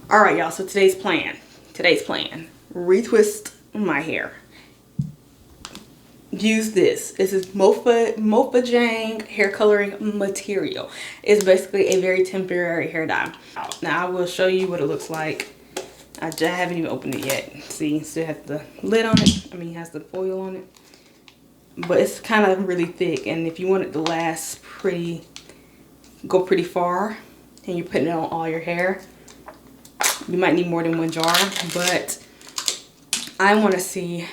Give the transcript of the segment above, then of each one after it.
All right, y'all, so today's plan, retwist my hair. Use this. This is Mofajang hair coloring material. It's basically a very temporary hair dye. Now I will show you what it looks like. I just haven't even opened it yet. See, still has the lid on it. I mean, it has the foil on it. But it's kind of really thick, and if you want it to last go pretty far, and you're putting it on all your hair, you might need more than one jar. But I want to see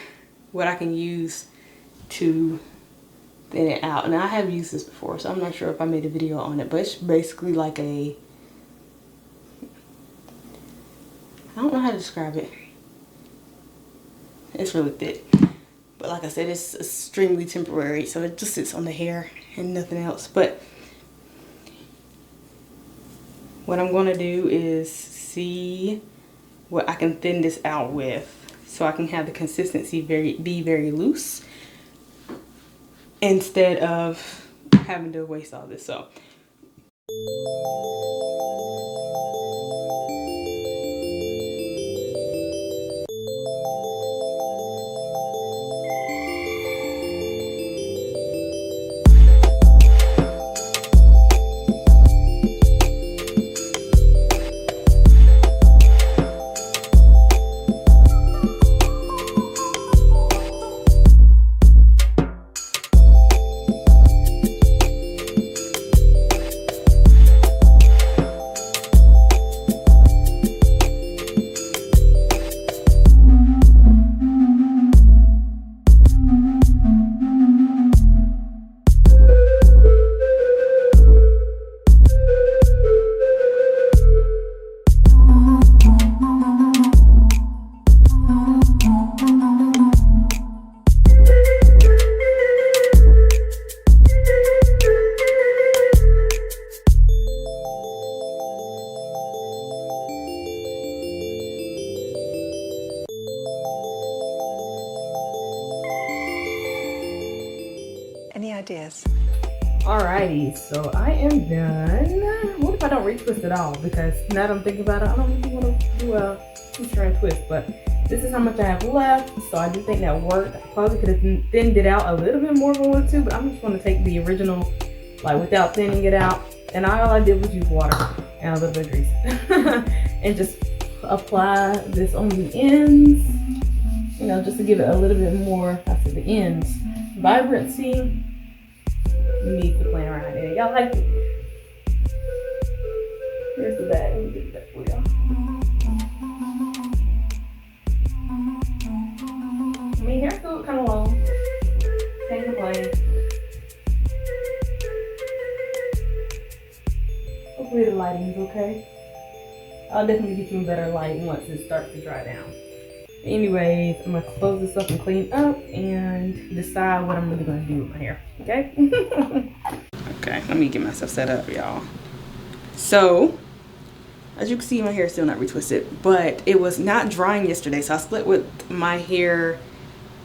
what I can use to thin it out. And I have used this before, so I'm not sure if I made a video on it, but it's basically like I don't know how to describe it. It's really thick, but like I said, it's extremely temporary, so it just sits on the hair and nothing else. But what I'm going to do is see what I can thin this out with, so I can have the consistency be very loose instead of having to waste all this. So ideas. alrighty, so I am done. What if I don't retwist at all? Because now that I'm thinking about it, I don't really want to do a two-strand twist. But this is how much I have left, so I do think that worked. I probably could have thinned it out a little bit more if I wanted to, but I'm just going to take the original, like without thinning it out. And all I did was use water and a little bit of grease and just apply this on the ends, you know, just to give it a little bit more, I said the ends, vibrancy. You need to play around there. Y'all like it? Here's the bag. Let me get that for y'all. I mean, hair's still kind of long. Can't complain. Hopefully the lighting's okay. I'll definitely get you a better light once it starts to dry down. Anyways, I'm gonna close this up and clean up and decide what I'm really gonna do with my hair. Okay? Okay, let me get myself set up, y'all. So, as you can see, my hair is still not retwisted, but it was not drying yesterday, so I split with my hair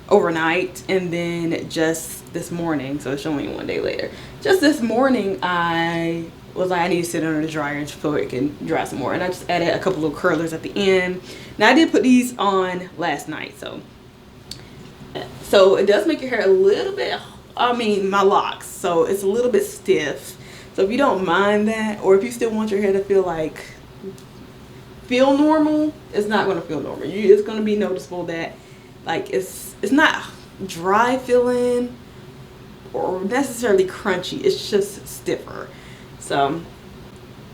overnight and then just this morning, so it's showing you one day later. Just this morning, I was like, I need to sit under the dryer so it can dry some more, and I just added a couple of curlers at the end. Now I did put these on last night, so it does make your hair a little bit, I mean my locks, so it's a little bit stiff. So if you don't mind that, or if you still want your hair to feel normal, it's not going to feel normal. It's going to be noticeable that like it's not dry feeling or necessarily crunchy, it's just stiffer. So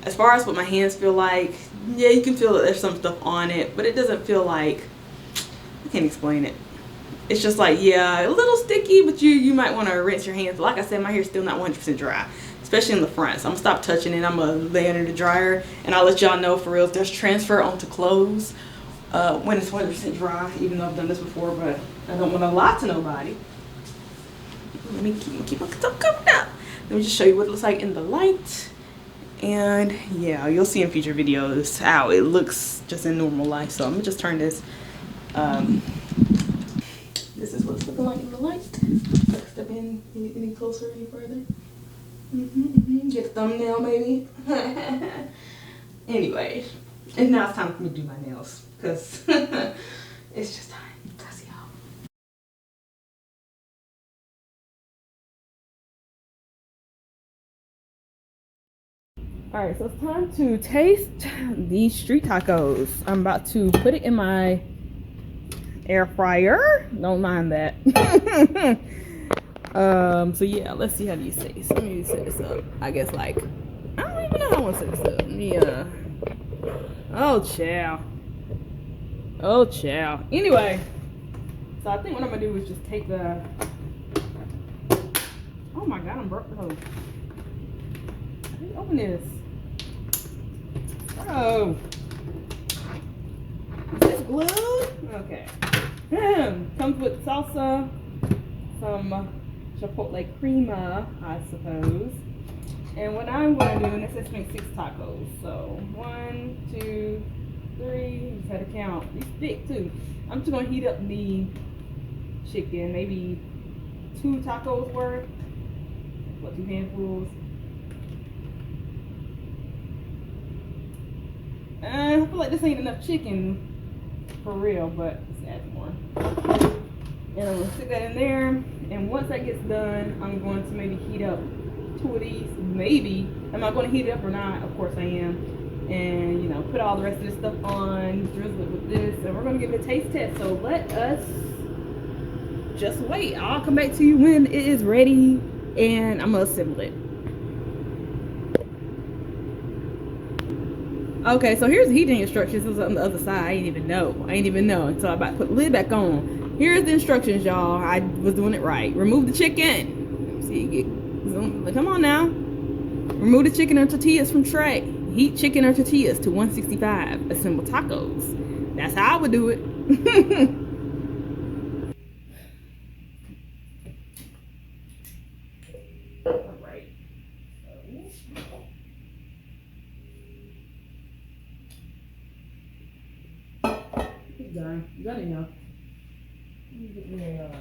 as far as what my hands feel like, yeah, you can feel that there's some stuff on it, but it doesn't feel like, I can't explain it. It's just like, yeah, a little sticky, but you might want to rinse your hands. Like I said, my hair's still not 100% dry, especially in the front. So I'm gonna stop touching it. I'm gonna lay under the dryer, and I'll let y'all know for real if there's transfer onto clothes when it's 100% dry, even though I've done this before, but I don't want to lie to nobody. Let me keep my stuff covered up. Let me just show you what it looks like in the light. And yeah, you'll see in future videos how it looks just in normal life. So I'm gonna just turn this. This is what's the the light. Step in any closer, any further. Get a thumbnail maybe. Anyways, and now it's time for me to do my nails because it's just time. I'll see y'all. All right, so it's time to taste these street tacos. I'm about to put it in my air fryer. Don't mind that. So yeah, let's see how these taste. Let me set this up. I guess like, I don't even know how I want to set this up. Let me, oh chow. Oh chow. Anyway, so I think what I'm gonna do is just take the, oh my God, I'm broke the hose. How do you open this? Oh. Is this glue? Okay. Comes with salsa, some chipotle crema, I suppose. And what I'm going to do, and this is make 6 tacos. So 1, 2, 3. Just had to count. These thick too. I'm just going to heat up the chicken, maybe 2 tacos worth. What, 2 handfuls? I feel like this ain't enough chicken for real, but let's add more. And I'm gonna stick that in there. And once that gets done, I'm going to maybe heat up 2 of these. Maybe. Am I going to heat it up or not? Of course I am. And you know, put all the rest of this stuff on, drizzle it with this, and we're gonna give it a taste test. So let us just wait. I'll come back to you when it is ready, and I'm gonna assemble it. Okay, so here's the heating instructions. This is on the other side. I ain't even know until I about to put the lid back on. Here's the instructions, y'all. I was doing it right. Remove the chicken. Let me see. Get zoom. Come on now. Remove the chicken and tortillas from tray. Heat chicken or tortillas to 165. Assemble tacos. That's how I would do it. All right. Done. Done enough. Let me get me a,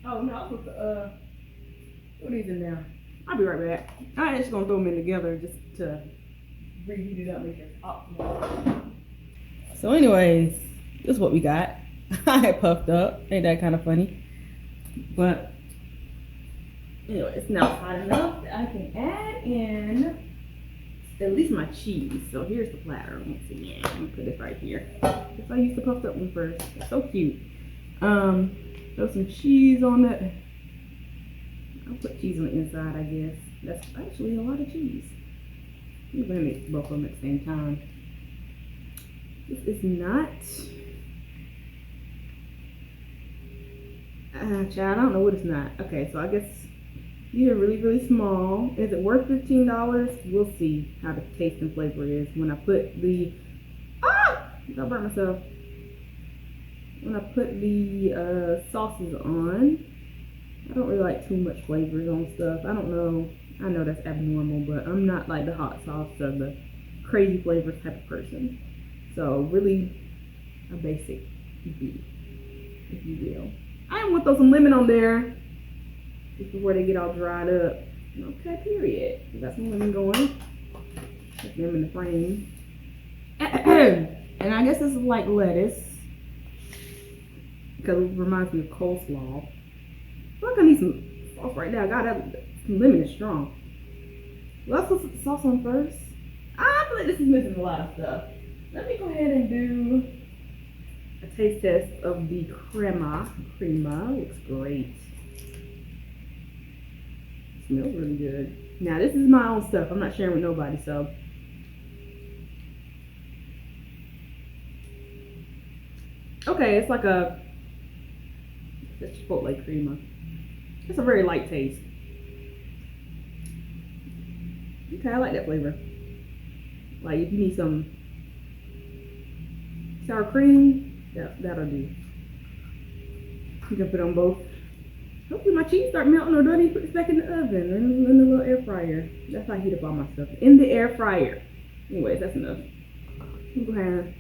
oh no, I'll put the put these in there. I'll be right back. I'm just gonna throw them in together just to reheat it up, make it optimal. So anyways, this is what we got. I had puffed up. Ain't that kind of funny? But anyway, it's now hot enough that I can add in at least my cheese. So here's the platter. Let's see. Yeah, I'm gonna put this right here. Because I used to puff up one first. It's so cute. Throw some cheese on that. I'll put cheese on the inside, I guess. That's actually a lot of cheese. I'm gonna mix both of them at the same time. This is not. Child, I don't know what it's not. Okay, so I guess these are really, really small. Is it worth $15? We'll see how the taste and flavor is when I put the. I burnt myself. When I put the sauces on. I don't really like too much flavors on stuff. I don't know. I know that's abnormal, but I'm not like the hot sauce or the crazy flavors type of person. So really a basic beef, if you will. I want to throw some lemon on there just before they get all dried up. Okay, period. We got some lemon going. Put them in the frame. And I guess this is like lettuce because it reminds me of coleslaw. I feel like I need some sauce right now. God, that lemon is strong. Let's put the sauce on first. I feel like this is missing a lot of stuff. Let me go ahead and do a taste test of the crema. Looks great. Smells really good. Now this is my own stuff. I'm not sharing with nobody, so. Okay, it's like a chipotle crema. It's a very light taste. Okay, I like that flavor. Like if you need some sour cream, that'll do. You can put on both. Hopefully my cheese start melting, or do I need to put this back in the oven in the little fryer. That's how I heat up all my stuff. In the air fryer. Anyways, that's enough. Go ahead.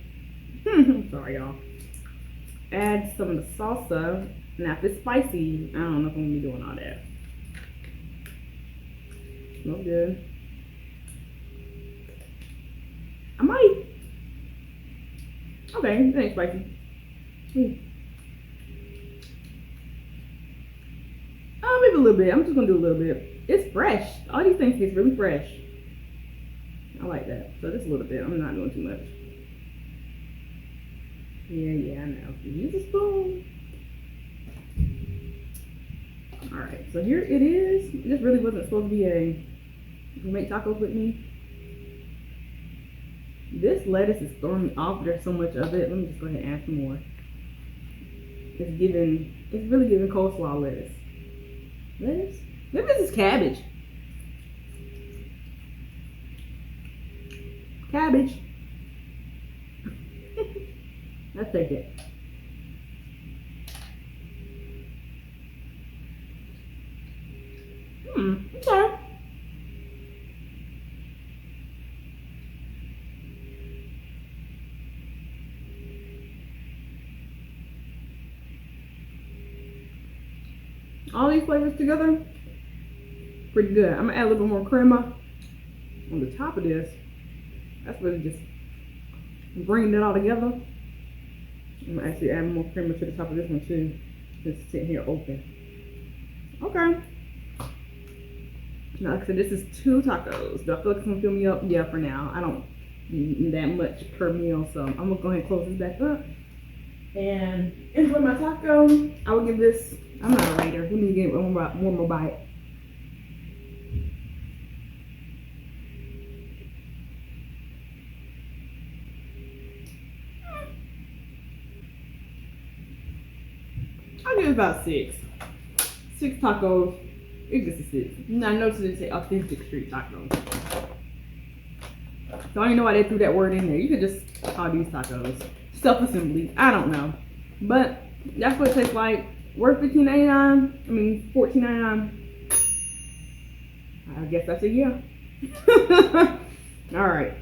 Sorry, y'all. Add some of the salsa. Now, if it's spicy, I don't know if I'm gonna be doing all that. Smells good. I might. Okay, that ain't spicy. Oh, maybe a little bit. I'm just gonna do a little bit. It's fresh. All these things taste really fresh. I like that. So just a little bit. I'm not doing too much. Yeah, I know. Use a spoon. Alright, so here it is. This really wasn't supposed to be a make tacos with me. This lettuce is throwing me off. There's so much of it. Let me just go ahead and add some more. It's really giving coleslaw lettuce. Lettuce? Maybe this is cabbage. Cabbage. Let's take it. Okay. All these flavors together, pretty good. I'm gonna add a little bit more crema on the top of this. That's really just bringing it all together. I'm gonna actually add more crema to the top of this one too. Just sitting here open. Okay. Now, like I said, this is 2 tacos. Do I feel like it's gonna fill me up? Yeah, for now. I don't need that much per meal, so I'm gonna go ahead and close this back up and enjoy my taco. I will give this. I'm not a rater. Let me get one more bite. I'll give it about 6. 6 tacos. It's just a 6. I noticed it say authentic street tacos. So I don't know why they threw that word in there. You could just call these tacos self-assembly. I don't know. But that's what it tastes like. Worth $15.99. I mean $14.99. I guess that's a yeah. Alright.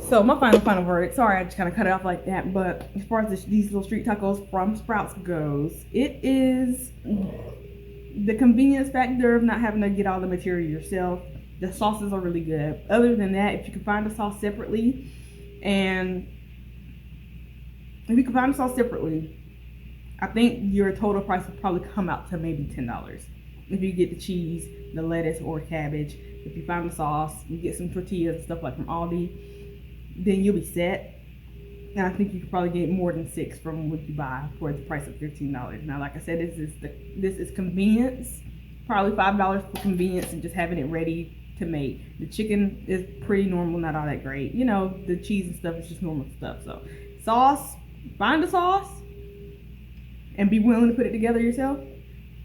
So my final verdict. Sorry I just kind of cut it off like that. But as far as these little street tacos from Sprouts goes, it is the convenience factor of not having to get all the material yourself. The sauces are really good. Other than that, if you can find the sauce separately, I think your total price will probably come out to maybe $10. If you get the cheese, the lettuce, or cabbage. If you find the sauce, you get some tortillas and stuff like from Aldi, then you'll be set. And I think you could probably get more than 6 from what you buy for the price of $15. Now, like I said, this is convenience. Probably $5 for convenience and just having it ready to make. The chicken is pretty normal, not all that great. You know, the cheese and stuff is just normal stuff. So, sauce, find the sauce and be willing to put it together yourself,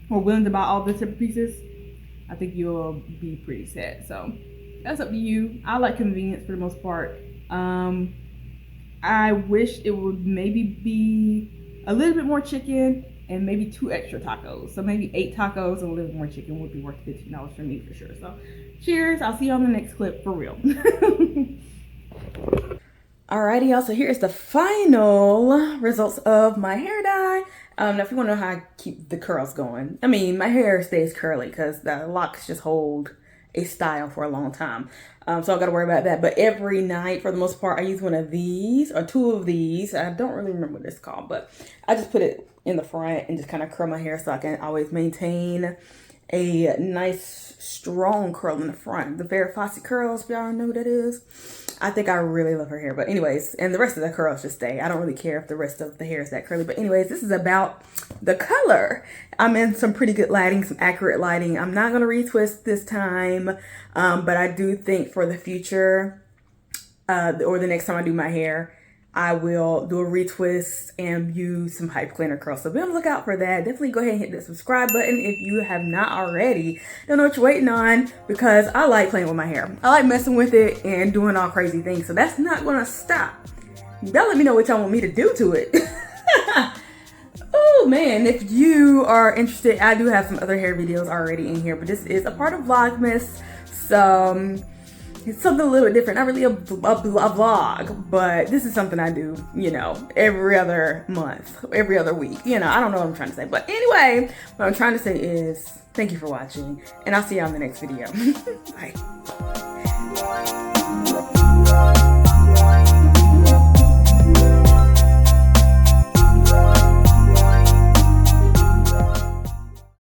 or willing to buy all the separate pieces. I think you'll be pretty set. So, that's up to you. I like convenience for the most part. I wish it would maybe be a little bit more chicken and maybe 2 extra tacos. So maybe 8 tacos and a little bit more chicken would be worth $15 for me for sure. So cheers. I'll see you on the next clip for real. Alrighty, y'all. So here's the final results of my hair dye. Now if you want to know how I keep the curls going, I mean, my hair stays curly because the locks just hold a style for a long time. So I don't got to worry about that. But every night, for the most part, I use one of these or 2 of these. I don't really remember what it's called, but I just put it in the front and just kind of curl my hair so I can always maintain a nice, strong curl in the front. The Farrah Fawcett curls, if y'all know what that is. I think I really love her hair. But anyways, and the rest of the curls just stay. I don't really care if the rest of the hair is that curly. But anyways, this is about the color. I'm in some pretty good lighting, some accurate lighting. I'm not going to retwist this time. But I do think for the future, or the next time I do my hair, I will do a retwist and use some pipe cleaner curls. So be on the lookout for that. Definitely go ahead and hit that subscribe button if you have not already. Don't know what you're waiting on, because I like playing with my hair. I like messing with it and doing all crazy things. So that's not going to stop. Y'all let me know what y'all want me to do to it. Ooh, Oh man, if you are interested, I do have some other hair videos already in here, but this is a part of Vlogmas. So it's something a little bit different. Not really a vlog, but this is something I do, you know, every other month, every other week. You know, I don't know what I'm trying to say. But anyway, what I'm trying to say is thank you for watching, and I'll see you on the next video. Bye.